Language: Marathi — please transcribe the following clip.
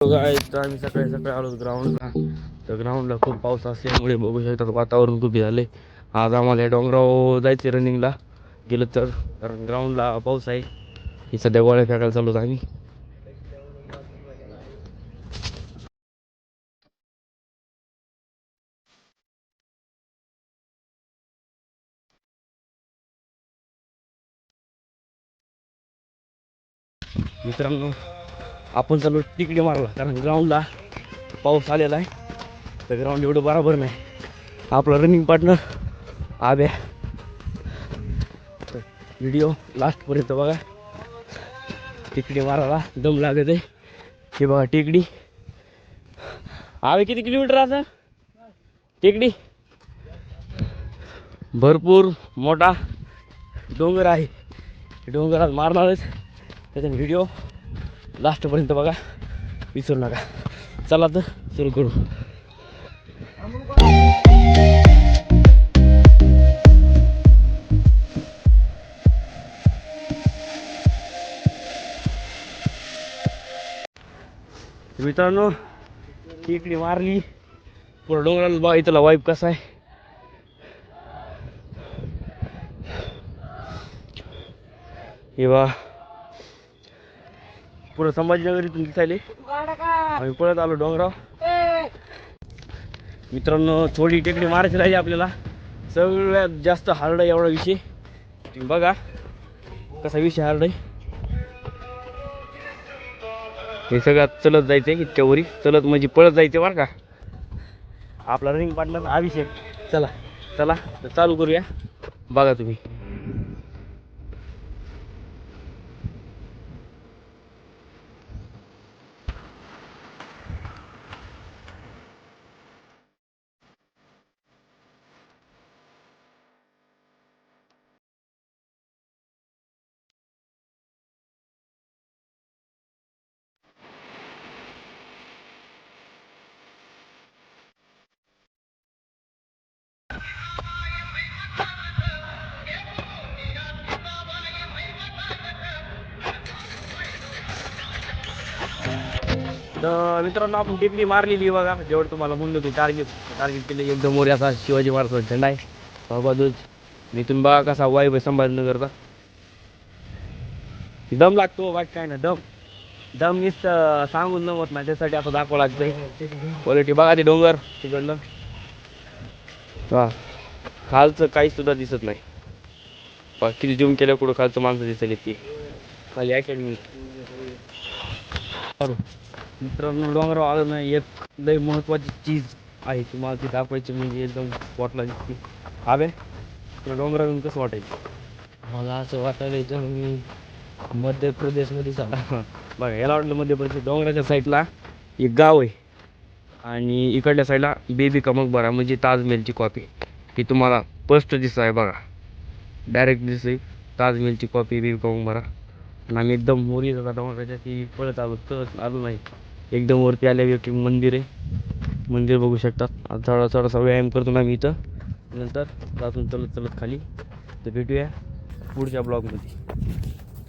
आम्ही सकाळी सकाळी आलो ग्राउंडला. तर ग्राउंडला खूप पाऊस असल्यामुळे बघू शकतात वातावरण खूप झाले. आज आम्हाला डोंगरावर जायचे रनिंगला गेलं तर, कारण ग्राउंडला पाऊस आहे. ही सध्या गोळ्या फेकायला चालू आम्ही. मित्रांनो, आपण चालू तिकडे मारला, कारण ग्राउंडला पाऊस आलेला आहे. तर ग्राउंड एवढं बरोबर नाही. आपला रनिंग पार्टनर आब्या. तर व्हिडिओ लास्टपर्यंत बघा. टेकडी मारायला दम लागत आहे. हे बघा टेकडी. आवे किती किलोमीटर असं टेकडी? भरपूर मोठा डोंगर आहे. डोंगरात मारणारच. त्याचा व्हिडिओ लास्टपर्यंत बघा, विसरू नका. चला तर सुरू करू. मित्रांनो, टेकडी मारली. पुढं डोंगराला बघा, इथला वाईब कसा आहे. हे बघा पुढं संभाजीनगर इथून दिसायले. आम्ही पळत आलो डोंगराव. मित्रांनो, थोडी टेकडी मारायची राहिली आपल्याला. सगळ्यात जास्त हार्ड आहे एवढा विषय. तुम्ही बघा कसा विषय हार्ड आहे. हे सगळ्यात चलत जायचंय इतक्या वरी. चलत म्हणजे पळत जायचं बरं का. आपला रनिंग पार्टनर अभिषेक. चला चला तर चालू करूया. बघा तुम्ही. तर मित्रांनो, आपण टेकडी मारलेली बघा. जेवढं तुम्हाला म्हणलं तू टार्गेट केलं. एकदम वर असा शिवाजी महाराजांचा झेंडा आहे बाजूच. इथून बघा कसा वाईब आहे संभाजीनगरचा. दम लागतो बाकी काय ना. दम मीच सांगून नव्हत ना, त्यासाठी असं दाखवा लागतंय. क्वालिटी बघा ते डोंगर तिकडलं. हा, खालचं काही सुद्धा दिसत नाही. किती जूम केल्या कुठं खालचं माणसं दिसली ती खाली अकॅडमी. मित्रांनो, डोंगरावर आलं नाही, एक लय महत्वाची चीज आहे तुम्हाला ती दाखवायची, म्हणजे एकदम स्पॉटला दिसते. हवे तुला डोंगरावरून कसं वाटायचं? मला असं वाटायला इथं मी मध्य प्रदेशमध्ये झाला. बघा याला वाटलं मध्य प्रदेश. डोंगराच्या साईडला एक गाव आहे आणि इकडल्या साईडला बेबी का मकबरा, म्हणजे ताजमहलची कॉपी. ही तुम्हाला स्पष्ट दिसत आहे बघा, डायरेक्ट दिसते ताजमहलची कॉपी बेबी का मकबरा. आणि आम्ही एकदम वरी जाता डोंगराच्या ती पळत आलो तर आलो नाही. एकदम वरती आल्यावर एक मंदिर आहे. मंदिर बघू शकतात. आता थोडासा व्यायाम करतो ना मी इथं. नंतर जातून चलत चलत खाली. तर भेटूया पुढच्या ब्लॉगमध्ये.